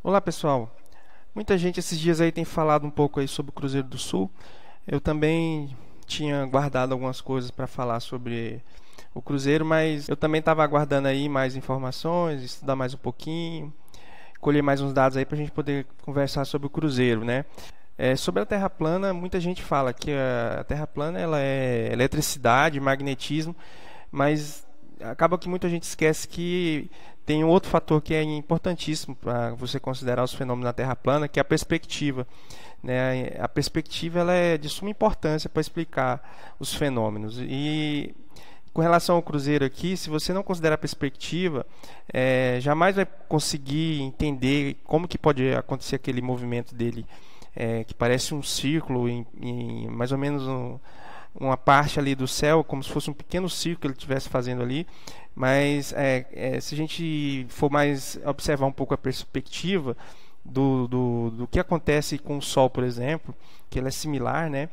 Olá pessoal, muita gente esses dias aí tem falado um pouco aí sobre o Cruzeiro do Sul. Eu também tinha guardado algumas coisas para falar sobre o Cruzeiro, mas eu também estava aguardando aí mais informações, estudar mais um pouquinho, colher mais uns dados aí para a gente poder conversar sobre o Cruzeiro, né? Sobre a Terra plana, muita gente fala que a Terra plana ela é eletricidade, magnetismo, mas acaba que muita gente esquece que tem um outro fator que é importantíssimo para você considerar os fenômenos na Terra plana, que é a perspectiva, né? A perspectiva ela é de suma importância para explicar os fenômenos. E com relação ao Cruzeiro aqui, se você não considerar a perspectiva, jamais vai conseguir entender como que pode acontecer aquele movimento dele, que parece um círculo em mais ou menos uma parte ali do céu, como se fosse um pequeno círculo que ele estivesse fazendo ali. Mas se a gente for mais observar um pouco a perspectiva do que acontece com o Sol, por exemplo, que ele é similar, né?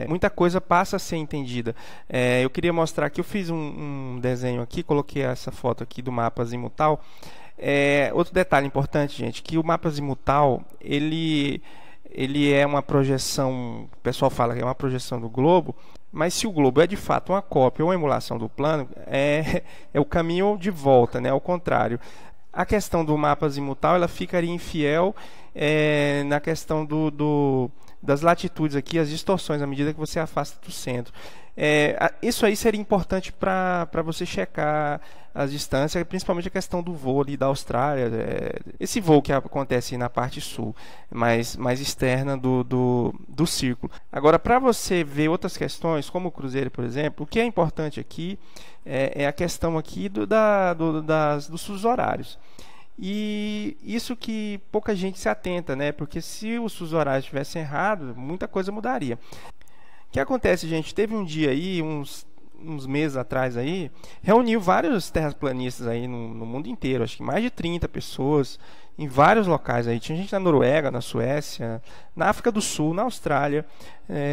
Muita coisa passa a ser entendida. Eu queria mostrar aqui, eu fiz um desenho aqui, coloquei essa foto aqui do mapa azimutal. Outro detalhe importante, gente, que o mapa azimutal, ele é uma projeção, o pessoal fala que é uma projeção do globo, mas se o globo é de fato uma cópia ou uma emulação do plano, é o caminho de volta, né? Ao contrário. A questão do mapa azimutal, ela ficaria infiel na questão das latitudes aqui, as distorções, à medida que você afasta do centro. Isso aí seria importante para você checar as distâncias, principalmente a questão do voo ali da Austrália, esse voo que acontece na parte sul, mais externa do círculo. Agora, para você ver outras questões, como o Cruzeiro, por exemplo, o que é importante aqui é a questão aqui dos fusos horários. E isso que pouca gente se atenta, né? Porque se os fusos horários estivessem errados, muita coisa mudaria. O que acontece, gente? Teve um dia aí, uns meses atrás aí, reuniu vários terraplanistas aí no mundo inteiro, acho que mais de 30 pessoas, em vários locais aí. Tinha gente na Noruega, na Suécia, na África do Sul, na Austrália,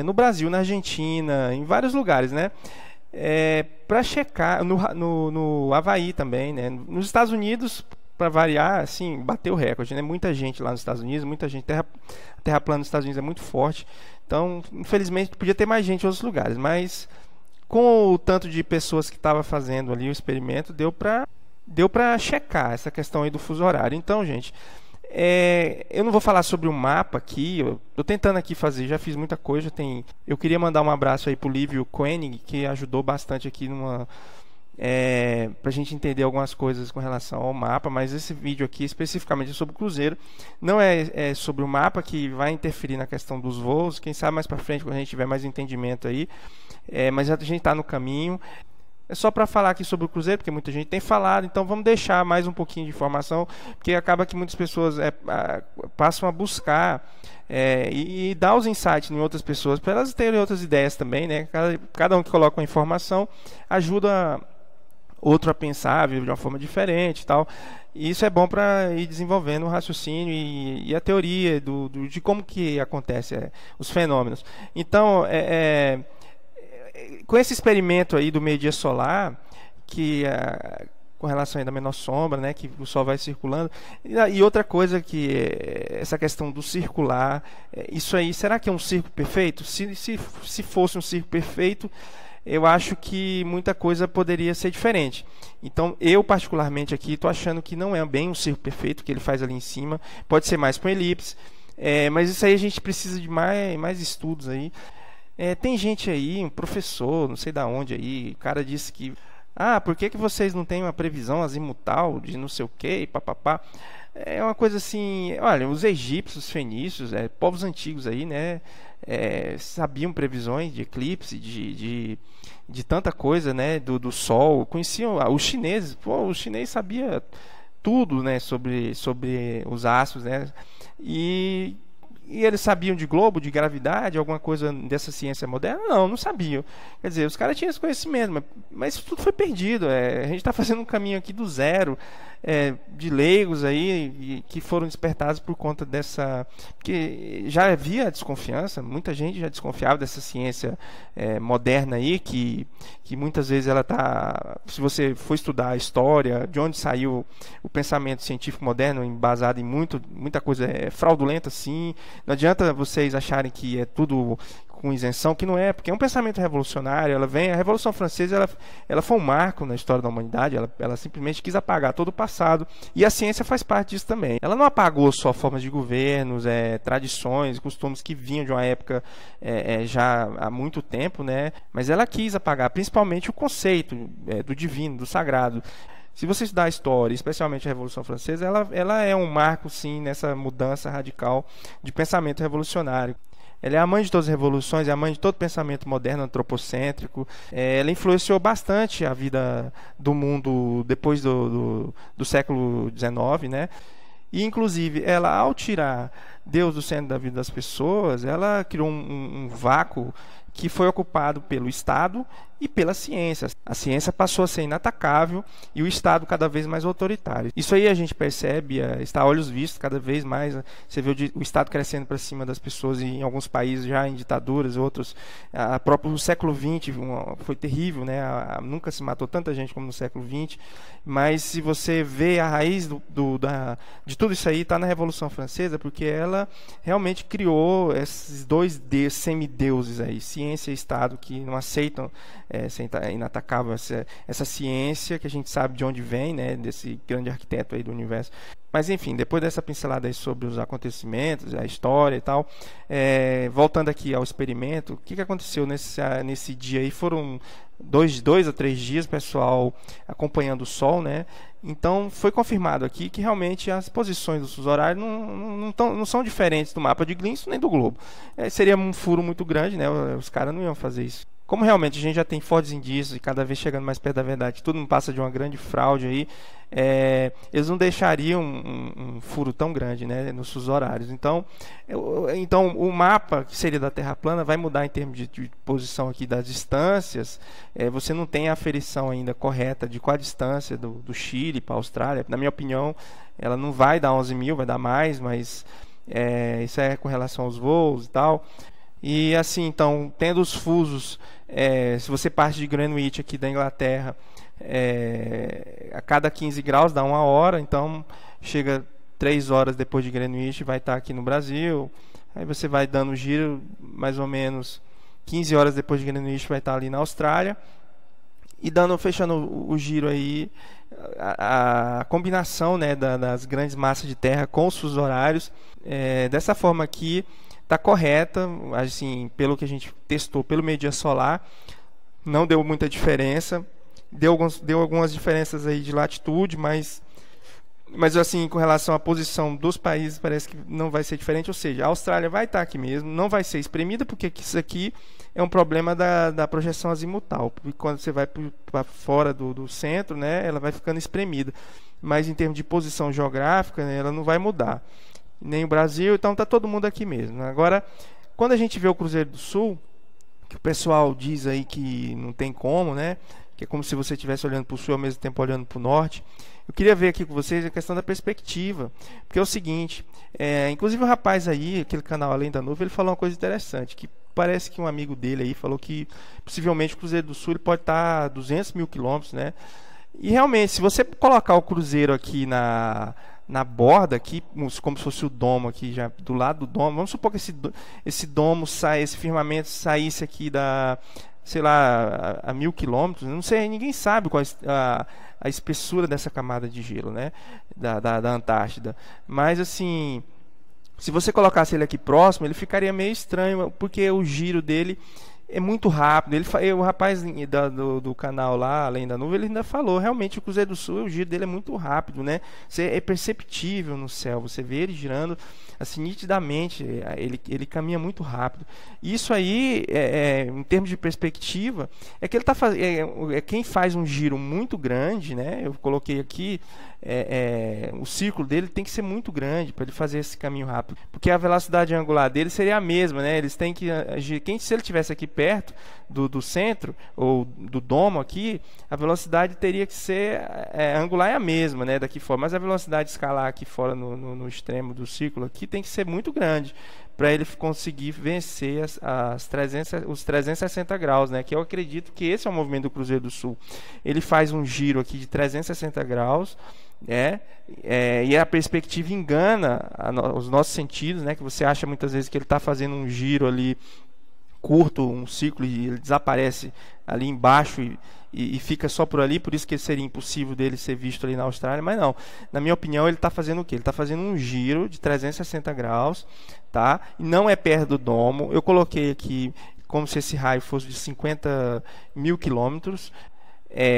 no Brasil, na Argentina, em vários lugares, né? Para checar, no Havaí também, né? Nos Estados Unidos, para variar, assim, bateu o recorde, né? Muita gente lá nos Estados Unidos, muita gente, terra plana nos Estados Unidos é muito forte. Então, infelizmente, podia ter mais gente em outros lugares, mas com o tanto de pessoas que estava fazendo ali o experimento, deu para checar essa questão aí do fuso horário. Então, gente, eu não vou falar sobre o mapa aqui, eu estou tentando aqui fazer, já fiz muita coisa. Eu queria mandar um abraço aí para o Lívio Koenig, que ajudou bastante aqui para a gente entender algumas coisas com relação ao mapa, mas esse vídeo aqui especificamente é sobre o Cruzeiro, não é sobre o mapa, que vai interferir na questão dos voos. Quem sabe mais para frente, quando a gente tiver mais entendimento aí, mas a gente está no caminho. É só para falar aqui sobre o Cruzeiro, porque muita gente tem falado, então vamos deixar mais um pouquinho de informação, porque acaba que muitas pessoas passam a buscar e dar os insights em outras pessoas, para elas terem outras ideias também, né? Cada um que coloca uma informação ajuda outro a pensar, viver de uma forma diferente e tal. E isso é bom para ir desenvolvendo o raciocínio e a teoria de como que acontece os fenômenos. Então, com esse experimento aí do meio-dia solar, que com relação aí da menor sombra, né, que o Sol vai circulando, e outra coisa que essa questão do circular, isso aí, será que é um círculo perfeito? Se fosse um círculo perfeito, eu acho que muita coisa poderia ser diferente. Então, eu particularmente aqui estou achando que não é bem um círculo perfeito que ele faz ali em cima. Pode ser mais para um elipse, mas isso aí a gente precisa de mais estudos aí. Tem gente aí, um professor, não sei da onde aí, o cara disse que por que vocês não têm uma previsão azimutal de não sei o que, e papapá. É uma coisa assim, olha, os egípcios, os fenícios, povos antigos aí, né, sabiam previsões de eclipse, de tanta coisa, né, do Sol, conheciam os chineses. O chinês sabia tudo, né, sobre os astros, né, e E eles sabiam de globo, de gravidade, alguma coisa dessa ciência moderna? Não, não sabiam. Quer dizer, os caras tinham esse conhecimento, mas isso tudo foi perdido. A gente está fazendo um caminho aqui do zero, de leigos aí, que foram despertados por conta dessa... Porque já havia desconfiança, muita gente já desconfiava dessa ciência moderna aí, que muitas vezes ela está... Se você for estudar a história, de onde saiu o pensamento científico moderno, embasado em muita coisa fraudulenta, sim. Não adianta vocês acharem que é tudo com isenção, que não é, porque é um pensamento revolucionário. A Revolução Francesa, ela foi um marco na história da humanidade. Ela simplesmente quis apagar todo o passado, e a ciência faz parte disso também. Ela não apagou só formas de governos, tradições, costumes que vinham de uma época já há muito tempo, né? Mas ela quis apagar principalmente o conceito do divino, do sagrado. Se você estudar a história, especialmente a Revolução Francesa, ela é um marco, sim, nessa mudança radical de pensamento revolucionário. Ela é a mãe de todas as revoluções, é a mãe de todo pensamento moderno antropocêntrico. Ela influenciou bastante a vida do mundo depois do século XIX, né? E, inclusive, ela, ao tirar Deus do centro da vida das pessoas, ela criou um vácuo que foi ocupado pelo Estado e pela ciência. A ciência passou a ser inatacável e o Estado cada vez mais autoritário. Isso aí a gente percebe, está a olhos vistos cada vez mais. Você vê o Estado crescendo para cima das pessoas, e em alguns países já em ditaduras, outros... O século XX foi terrível, né? Nunca se matou tanta gente como no século XX, mas se você vê a raiz de tudo isso aí, está na Revolução Francesa, porque ela realmente criou esses dois semideuses aí, ciência e Estado, que não aceitam ser inatacável essa ciência, que a gente sabe de onde vem, né, desse grande arquiteto aí do universo. Mas enfim, depois dessa pincelada aí sobre os acontecimentos, a história e tal, voltando aqui ao experimento, o que aconteceu nesse dia aí? Foram dois a 3 dias, pessoal acompanhando o Sol, né? Então foi confirmado aqui que realmente as posições dos fusos horários não são diferentes do mapa de Glinson nem do globo. Seria um furo muito grande, né? Os caras não iam fazer isso. Como realmente a gente já tem fortes indícios, e cada vez chegando mais perto da verdade, tudo não passa de uma grande fraude aí, eles não deixariam um furo tão grande, né, nos fusos horários. Então o mapa, que seria da Terra plana, vai mudar em termos de posição aqui das distâncias. Você não tem a aferição ainda correta de qual a distância do Chile para a Austrália. Na minha opinião, ela não vai dar 11 mil, vai dar mais, mas isso é com relação aos voos e tal. E assim, então, tendo os fusos, se você parte de Greenwich aqui da Inglaterra, a cada 15 graus dá 1 hora, então chega 3 horas depois de Greenwich, vai estar aqui no Brasil. Aí você vai dando o giro, mais ou menos 15 horas depois de Greenwich, vai estar ali na Austrália. E fechando o giro aí, a combinação, né, das grandes massas de terra com os fusos horários, dessa forma aqui, está correta, assim, pelo que a gente testou pelo meio-dia solar, não deu muita diferença, deu algumas diferenças aí de latitude, mas assim, com relação à posição dos países, parece que não vai ser diferente. Ou seja, a Austrália vai estar aqui mesmo, não vai ser espremida, porque isso aqui é um problema da projeção azimutal, porque quando você vai para fora do centro, né, ela vai ficando espremida, mas em termos de posição geográfica, né, ela não vai mudar, nem o Brasil, então está todo mundo aqui mesmo. Agora, quando a gente vê o Cruzeiro do Sul, que o pessoal diz aí que não tem como, né? Que é como se você estivesse olhando para o sul ao mesmo tempo olhando para o norte. Eu queria ver aqui com vocês a questão da perspectiva, porque é o seguinte, inclusive o rapaz aí, aquele canal Além da Nuvem, ele falou uma coisa interessante, que parece que um amigo dele aí falou que possivelmente o Cruzeiro do Sul ele pode estar a 200 mil quilômetros, né? E realmente, se você colocar o Cruzeiro aqui na borda aqui, como se fosse o domo aqui, já do lado do domo, vamos supor que esse domo esse firmamento saísse aqui sei lá, a 1000 quilômetros, não sei, ninguém sabe qual a espessura dessa camada de gelo, né, da Antártida, mas assim, se você colocasse ele aqui próximo, ele ficaria meio estranho, porque o giro dele é muito rápido. O rapaz do canal lá, Além da Nuvem, ele ainda falou, realmente o Cruzeiro do Sul, o giro dele é muito rápido, né? É perceptível no céu, você vê ele girando assim nitidamente, ele caminha muito rápido. Isso aí, em termos de perspectiva, é que ele tá quem faz um giro muito grande, né? Eu coloquei aqui, o círculo dele tem que ser muito grande para ele fazer esse caminho rápido, porque a velocidade angular dele seria a mesma, né? Eles têm que agir. Se ele estivesse aqui perto do centro ou do domo aqui, a velocidade teria que ser angular, é a mesma, né? Daqui fora, mas a velocidade escalar aqui fora no extremo do círculo aqui tem que ser muito grande para ele conseguir vencer os 360 graus, né? Que eu acredito que esse é o movimento do Cruzeiro do Sul. Ele faz um giro aqui de 360 graus, e a perspectiva engana os nossos sentidos, né? Que você acha muitas vezes que ele está fazendo um giro ali curto, um ciclo, e ele desaparece ali embaixo e fica só por ali, por isso que seria impossível dele ser visto ali na Austrália, mas não. Na minha opinião, ele está fazendo o quê? Ele está fazendo um giro de 360 graus, tá? E não é perto do domo. Eu coloquei aqui como se esse raio fosse de 50 mil quilômetros.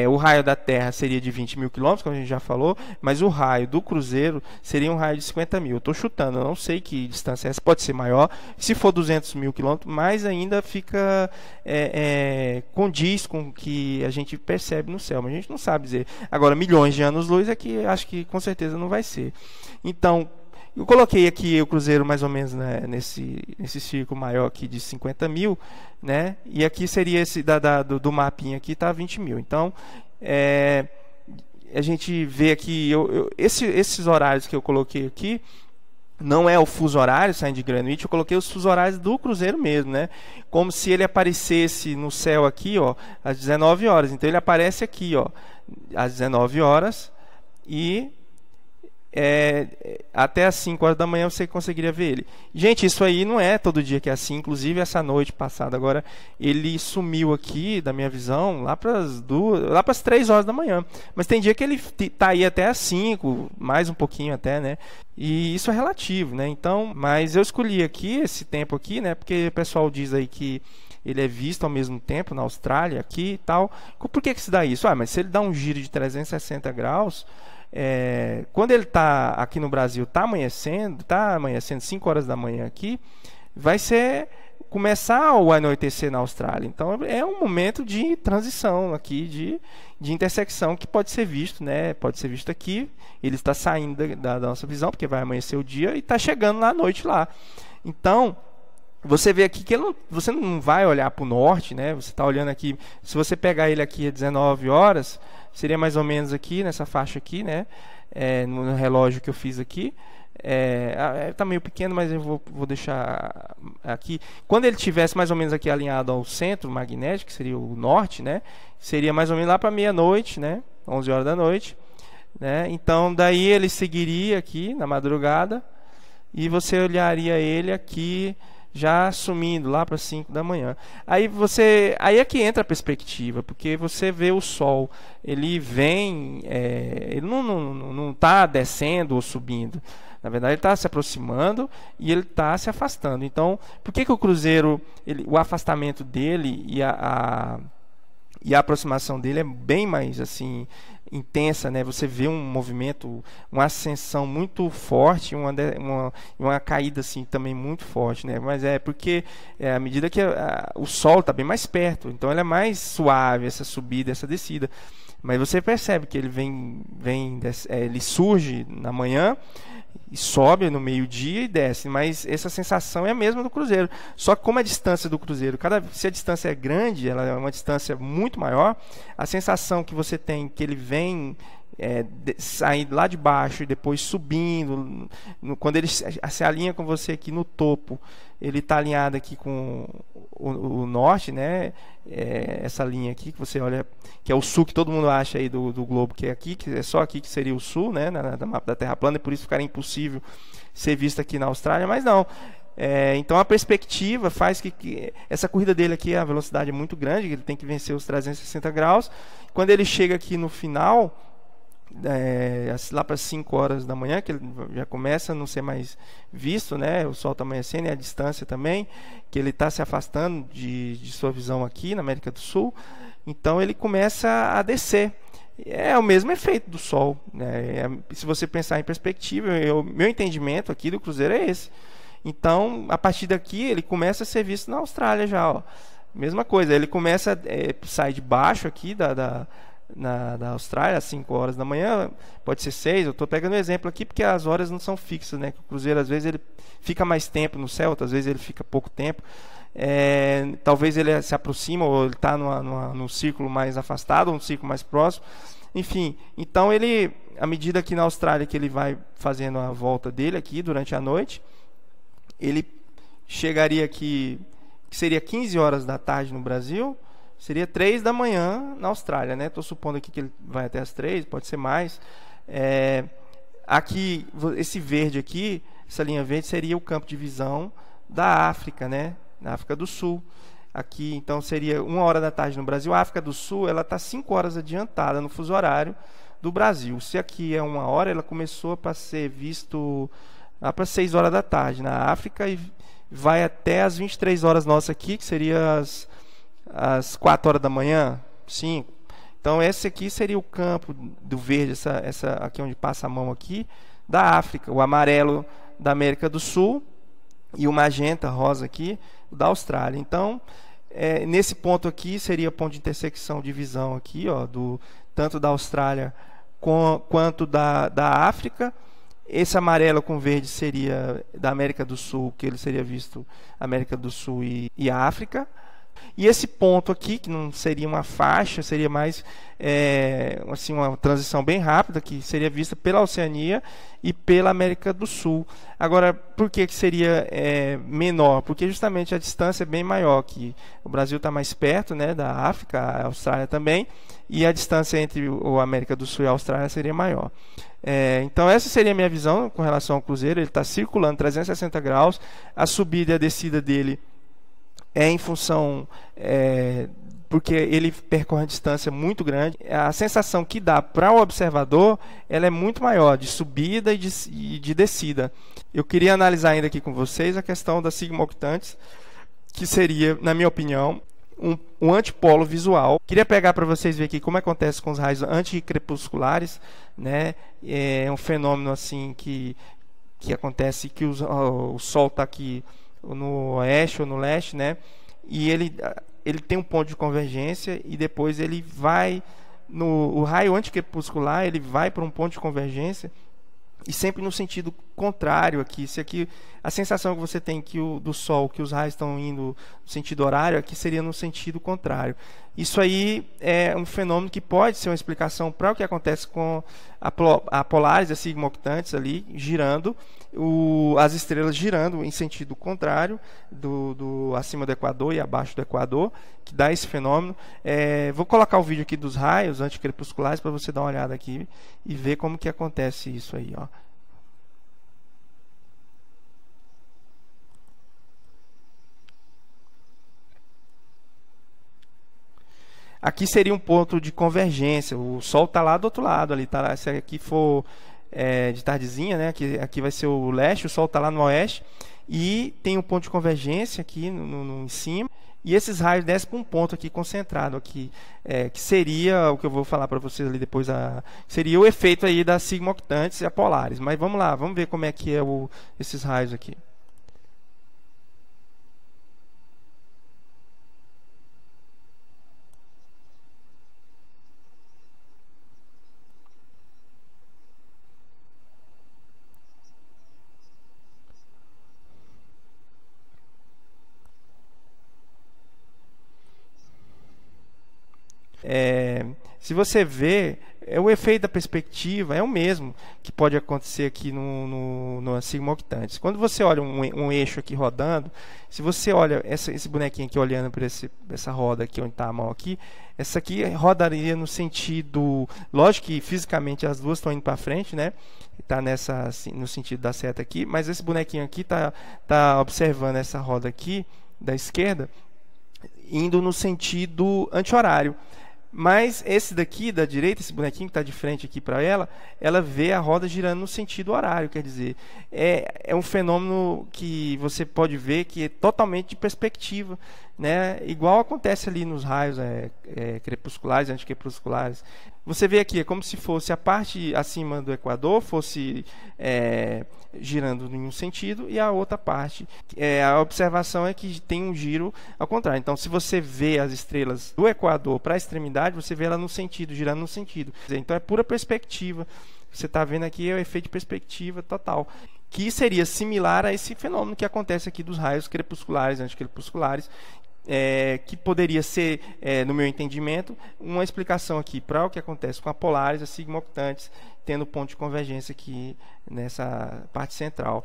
O raio da Terra seria de 20 mil quilômetros, como a gente já falou, mas o raio do Cruzeiro seria um raio de 50 mil. Eu estou chutando, eu não sei que distância é essa, pode ser maior. Se for 200 mil quilômetros, mais ainda fica condiz com o que a gente percebe no céu, mas a gente não sabe dizer. Agora, milhões de anos-luz é que acho que com certeza não vai ser. Então, eu coloquei aqui o Cruzeiro mais ou menos, né, nesse círculo maior aqui de 50 mil, né? E aqui seria esse do mapinha aqui, tá 20 mil. Então, a gente vê aqui, esses horários que eu coloquei aqui, não é o fuso horário saindo de Greenwich, eu coloquei os fuso horários do Cruzeiro mesmo, né? Como se ele aparecesse no céu aqui, ó, às 19 horas. Então ele aparece aqui, ó, às 19 horas e até às 5 horas da manhã você conseguiria ver ele. Gente, isso aí não é todo dia que é assim. Inclusive essa noite passada agora ele sumiu aqui da minha visão lá para as 3 horas da manhã. Mas tem dia que ele tá aí até às 5, mais um pouquinho até, né? E isso é relativo, né? Então, mas eu escolhi aqui esse tempo aqui, né? Porque o pessoal diz aí que ele é visto ao mesmo tempo na Austrália aqui e tal. Por que se dá isso? Mas se ele dá um giro de 360 graus, quando ele está aqui no Brasil, está amanhecendo 5 horas da manhã aqui, vai começar o anoitecer na Austrália. Então é um momento de transição aqui, de intersecção que pode ser visto, né? Pode ser visto aqui, ele está saindo da nossa visão, porque vai amanhecer o dia e está chegando lá à noite lá. Então você vê aqui que você não vai olhar para o norte, né? Você está olhando aqui, se você pegar ele aqui às 19 horas, seria mais ou menos aqui, nessa faixa aqui, né? No relógio que eu fiz aqui. Está meio pequeno, mas eu vou deixar aqui. Quando ele estivesse mais ou menos aqui alinhado ao centro magnético, que seria o norte, né? Seria mais ou menos lá para meia-noite, né? 11 horas da noite, né? Então daí ele seguiria aqui na madrugada e você olharia ele aqui já sumindo lá para 5 da manhã. Aí é que entra a perspectiva, porque você vê o sol, ele vem, ele não está descendo ou subindo. Na verdade, ele está se aproximando e ele está se afastando. Então, por que o Cruzeiro, o afastamento dele e a aproximação dele é bem mais assim intensa, né? Você vê um movimento, uma ascensão muito forte, uma caída assim também muito forte, né? Mas é porque à medida que o Sol está bem mais perto, então ele é mais suave essa subida, essa descida. Mas você percebe que ele ele surge na manhã e sobe no meio-dia e desce, mas essa sensação é a mesma do Cruzeiro. Só que como a distância do Cruzeiro, se a distância é grande, ela é uma distância muito maior, a sensação que você tem que ele vem saindo lá de baixo e depois subindo, quando ele se alinha com você aqui no topo, ele está alinhado aqui com o norte, né? Essa linha aqui que você olha, que é o sul, que todo mundo acha aí do globo, que é aqui, que é só aqui que seria o sul, né? No mapa da Terra plana, e por isso ficaria impossível ser visto aqui na Austrália, mas não. Então a perspectiva faz que essa corrida dele aqui, a velocidade é muito grande, ele tem que vencer os 360 graus. Quando ele chega aqui no final, lá para 5 horas da manhã, que ele já começa a não ser mais visto, né? O Sol está amanhecendo e a distância também, que ele está se afastando de sua visão aqui na América do Sul. Então ele começa a descer. É o mesmo efeito do Sol, né? Se você pensar em perspectiva, meu entendimento aqui do cruzeiro é esse. Então, a partir daqui, ele começa a ser visto na Austrália já, ó. Mesma coisa, ele começa a sair de baixo aqui da Austrália, às 5 horas da manhã, pode ser 6, eu estou pegando um exemplo aqui porque as horas não são fixas, né? O cruzeiro, às vezes, ele fica mais tempo no céu, outras vezes ele fica pouco tempo. Talvez ele se aproxima, ou ele está num círculo mais afastado, ou um círculo mais próximo. Enfim, então ele, à medida que na Austrália que ele vai fazendo a volta dele aqui durante a noite, ele chegaria aqui, que seria 15 horas da tarde no Brasil, seria 3 da manhã na Austrália, né? Estou supondo aqui que ele vai até as 3, pode ser mais. Aqui, esse verde aqui, essa linha verde seria o campo de visão da África, né? Na África do Sul. Aqui, então, seria 1 hora da tarde no Brasil. A África do Sul, ela está 5 horas adiantada no fuso horário do Brasil. Se aqui é 1 hora, ela começou para ser visto lá para 6 horas da tarde na África e vai até as 23 horas nossa aqui, que seria as 4 horas da manhã, 5. Então esse aqui seria o campo do verde, essa aqui onde passa a mão aqui, da África, o amarelo da América do Sul e o magenta, rosa aqui, da Austrália. Então, nesse ponto aqui seria ponto de intersecção de visão aqui, ó, tanto da Austrália quanto da África. Esse amarelo com verde seria da América do Sul, que ele seria visto América do Sul e África. E esse ponto aqui, que não seria uma faixa, seria mais assim, uma transição bem rápida, que seria vista pela Oceania e pela América do Sul. Agora, por que seria menor? Porque justamente a distância é bem maior, que o Brasil está mais perto, né, da África, a Austrália também, e a distância entre a América do Sul e a Austrália seria maior. Então essa seria a minha visão com relação ao cruzeiro. Ele está circulando 360 graus, a subida e a descida dele é em função, porque ele percorre uma distância muito grande. A sensação que dá para o observador, ela é muito maior, de subida e de descida. Eu queria analisar ainda aqui com vocês a questão das sigma octantes, que seria, na minha opinião, um antipolo visual. Queria pegar para vocês verem aqui como acontece com os raios anticrepusculares, né? É um fenômeno assim que acontece que o Sol está aqui no oeste ou no leste, né? E ele tem um ponto de convergência e depois ele vai o raio anticrepuscular, ele vai para um ponto de convergência e sempre no sentido contrário aqui. Se aqui a sensação que você tem do Sol, que os raios estão indo no sentido horário, aqui seria no sentido contrário. Isso aí é um fenômeno que pode ser uma explicação para o que acontece com a Polaris, as sigma octantes ali girando, as estrelas girando em sentido contrário do acima do Equador e abaixo do Equador, que dá esse fenômeno. Vou colocar o vídeo aqui dos raios anticrepusculares para você dar uma olhada aqui e ver como que acontece isso aí, ó. Aqui seria um ponto de convergência. O Sol está lá do outro lado, ali tá. Se aqui for de tardezinha, né? Aqui vai ser o leste, o Sol está lá no oeste e tem um ponto de convergência aqui em cima. E esses raios descem para um ponto aqui concentrado aqui, que seria o que eu vou falar para vocês ali depois. Seria o efeito aí das sigma octantes e a Polaris. Mas vamos lá, vamos ver como é que esses raios aqui. Se você vê, o efeito da perspectiva é o mesmo que pode acontecer aqui no sigma octantes. Quando você olha um eixo aqui rodando, se você olha esse bonequinho aqui olhando para essa roda aqui onde está a mão aqui, essa aqui rodaria no sentido, lógico que fisicamente as duas estão indo para frente, né? Está assim, no sentido da seta aqui, mas esse bonequinho aqui tá observando essa roda aqui da esquerda, indo no sentido anti-horário. Mas esse daqui da direita, esse bonequinho que está de frente aqui para ela vê a roda girando no sentido horário. Quer dizer, é um fenômeno que você pode ver que é totalmente de perspectiva, né? Igual acontece ali nos raios crepusculares, anticrepusculares. Você vê aqui, é como se fosse a parte acima do equador fosse girando em um sentido e a outra parte. A observação é que tem um giro ao contrário. Então, se você vê as estrelas do equador para a extremidade, você vê ela no sentido, girando no sentido. Então, é pura perspectiva. Você está vendo aqui é o efeito de perspectiva total, que seria similar a esse fenômeno que acontece aqui dos raios crepusculares, anticrepusculares, que poderia ser, no meu entendimento, uma explicação aqui para o que acontece com a Polaris, a Sigma Octantis, tendo ponto de convergência aqui nessa parte central.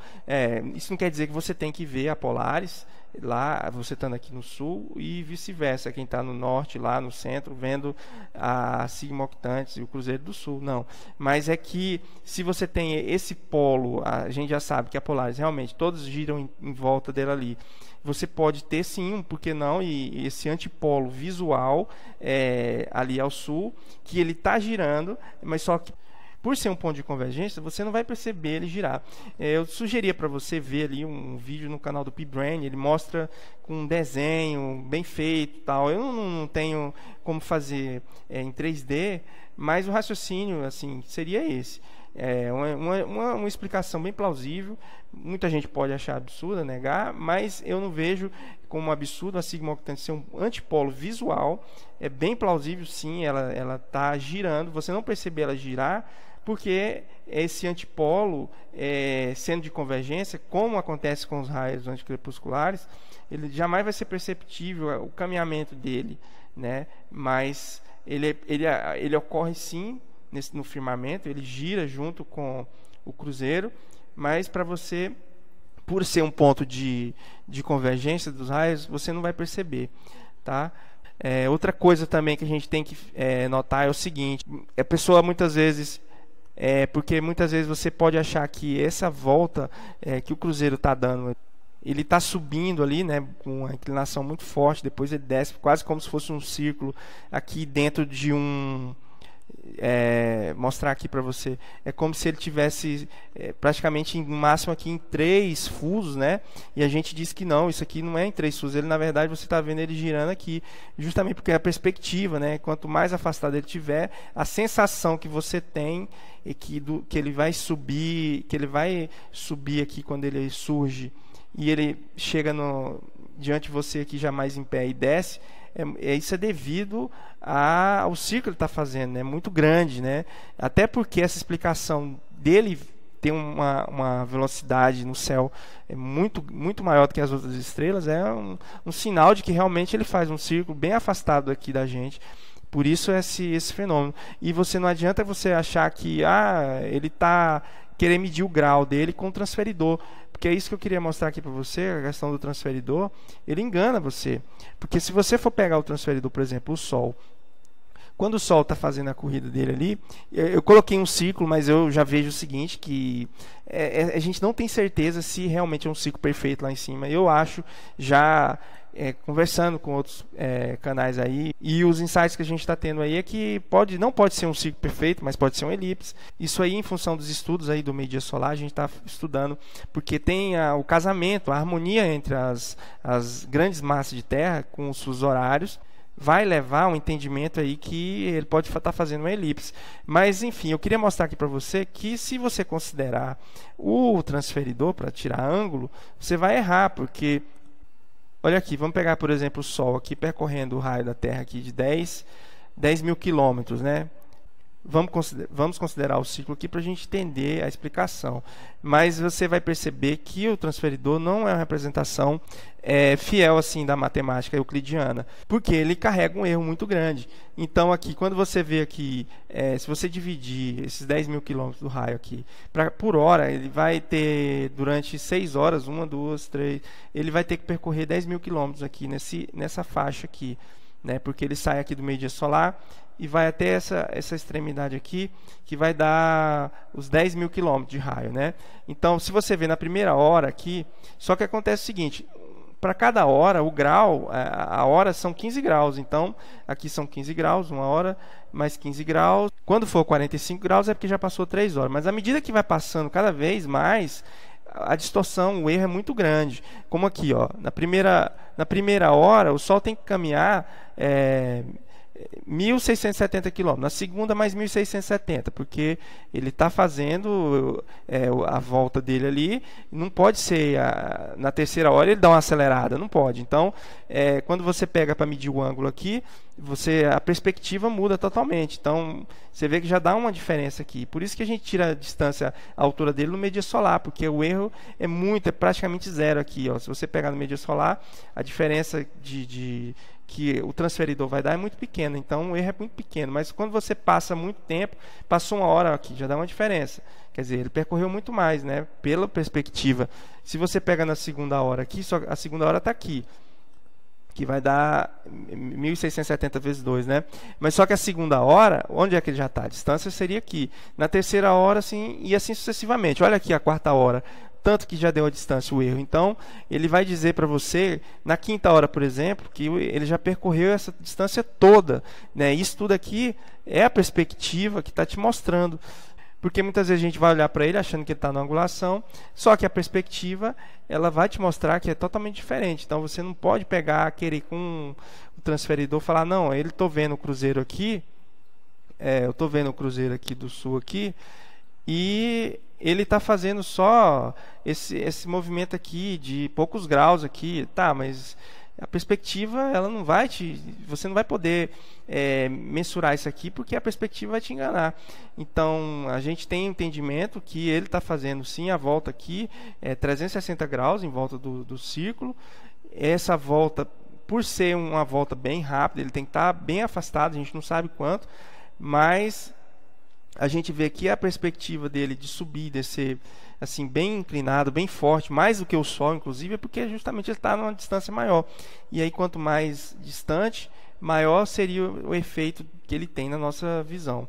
Isso não quer dizer que você tem que ver a Polaris lá, você estando aqui no sul, e vice-versa, quem está no norte, lá no centro, vendo a Sigma Octantis e o Cruzeiro do Sul, não. Mas é que, se você tem esse polo, a gente já sabe que a Polaris, realmente, todos giram em volta dela ali. Você pode ter, sim, por que não, e esse antipolo visual ali ao sul, que ele está girando, mas só que por ser um ponto de convergência, você não vai perceber ele girar. Eu sugeria para você ver ali um vídeo no canal do P-Brain, ele mostra com um desenho bem feito, tal. Eu não tenho como fazer em 3D, mas o raciocínio assim seria esse. Uma explicação bem plausível. Muita gente pode achar absurda, negar, mas eu não vejo como absurdo a Sigma Octantis ser um antipolo visual. É bem plausível, sim, ela está girando, você não perceber ela girar, porque esse antipolo, sendo de convergência, como acontece com os raios anticrepusculares, ele jamais vai ser perceptível o caminhamento dele, né? Mas ele ocorre sim no firmamento, ele gira junto com o cruzeiro, mas para você, por ser um ponto de convergência dos raios, você não vai perceber, tá? Outra coisa também que a gente tem que notar é o seguinte: a pessoa muitas vezes, porque muitas vezes você pode achar que essa volta que o cruzeiro está dando, ele está subindo ali, né, com uma inclinação muito forte, depois ele desce quase como se fosse um círculo aqui dentro de um... mostrar aqui para você, é como se ele tivesse praticamente no máximo aqui em 3 fusos, né? E a gente diz que não, isso aqui não é em 3 fusos, ele na verdade você está vendo ele girando aqui, justamente porque é a perspectiva, né? Quanto mais afastado ele tiver, a sensação que você tem é que ele vai subir, aqui quando ele surge e ele chega diante de você aqui já mais em pé e desce. Isso é devido ao ciclo que ele está fazendo, né? Muito grande, né? Até porque essa explicação dele ter uma velocidade no céu muito, muito maior do que as outras estrelas é um sinal de que realmente ele faz um círculo bem afastado aqui da gente. Por isso esse fenômeno. E você não adianta você achar que ele está querendo medir o grau dele com o transferidor. Porque é isso que eu queria mostrar aqui para você, a questão do transferidor. Ele engana você. Porque se você for pegar o transferidor, por exemplo, o Sol, quando o Sol está fazendo a corrida dele ali, eu coloquei um ciclo, mas eu já vejo o seguinte, que a gente não tem certeza se realmente é um ciclo perfeito lá em cima. Eu acho, já conversando com outros canais aí, e os insights que a gente está tendo aí é que não pode ser um ciclo perfeito, mas pode ser um elipse. Isso aí, em função dos estudos aí do meio-dia solar, a gente está estudando, porque tem o casamento, a harmonia entre as grandes massas de Terra com os fusos horários, vai levar um entendimento aí que ele pode estar fazendo uma elipse. Mas, enfim, eu queria mostrar aqui para você que, se você considerar o transferidor para tirar ângulo, você vai errar, porque olha aqui, vamos pegar, por exemplo, o Sol aqui percorrendo o raio da Terra aqui de 10 mil quilômetros, né? Vamos considerar o ciclo aqui para a gente entender a explicação. Mas você vai perceber que o transferidor não é uma representação fiel assim da matemática euclidiana, porque ele carrega um erro muito grande. Então aqui, quando você vê aqui, se você dividir esses 10 mil quilômetros do raio aqui por hora, ele vai ter, durante 6 horas, 1, 2, 3, ele vai ter que percorrer 10 mil quilômetros aqui nessa faixa aqui, né? Porque ele sai aqui do meio-dia solar e vai até essa extremidade aqui, que vai dar os 10 mil quilômetros de raio, né? Então, se você vê na primeira hora aqui, só que acontece o seguinte: para cada hora, o grau, a hora são 15 graus. Então, aqui são 15 graus, uma hora mais 15 graus. Quando for 45 graus é porque já passou 3 horas. Mas à medida que vai passando cada vez mais, a distorção, o erro é muito grande. Como aqui, ó, na primeira hora, o Sol tem que caminhar 1.670 km, na segunda mais 1.670, porque ele está fazendo a volta dele ali. Não pode ser na terceira hora ele dá uma acelerada, não pode. Então, quando você pega para medir o ângulo aqui, a perspectiva muda totalmente. Então, você vê que já dá uma diferença aqui. Por isso que a gente tira a distância, a altura dele no media solar, porque o erro é praticamente zero aqui, ó. Se você pegar no media solar, a diferença que o transferidor vai dar é muito pequena, então o erro é muito pequeno. Mas quando você passa muito tempo, passou uma hora aqui, já dá uma diferença. Quer dizer, ele percorreu muito mais, né, pela perspectiva. Se você pega na segunda hora aqui, só a segunda hora está aqui, que vai dar 1.670 vezes 2, né? Mas só que a segunda hora, onde é que ele já está? A distância seria aqui. Na terceira hora, assim, e assim sucessivamente. Olha aqui a quarta hora, tanto que já deu a distância, o erro. Então, ele vai dizer para você, na quinta hora, por exemplo, que ele já percorreu essa distância toda, né? Isso tudo aqui é a perspectiva que está te mostrando. Porque muitas vezes a gente vai olhar para ele achando que ele está na angulação, só que a perspectiva ela vai te mostrar que é totalmente diferente. Então, você não pode pegar, querer com o transferidor falar, não, eu estou vendo o cruzeiro aqui, eu estou vendo o cruzeiro aqui do sul aqui, e ele está fazendo só esse movimento aqui de poucos graus aqui, tá, mas a perspectiva, ela não vai você não vai poder mensurar isso aqui, porque a perspectiva vai te enganar. Então, a gente tem entendimento que ele está fazendo sim a volta aqui, 360 graus em volta do círculo. Essa volta, por ser uma volta bem rápida, ele tem que estar bem afastado, a gente não sabe quanto, mas a gente vê que a perspectiva dele de subir e descer assim, bem inclinado, bem forte, mais do que o Sol, inclusive, é porque justamente ele está numa distância maior. E aí, quanto mais distante, maior seria o efeito que ele tem na nossa visão.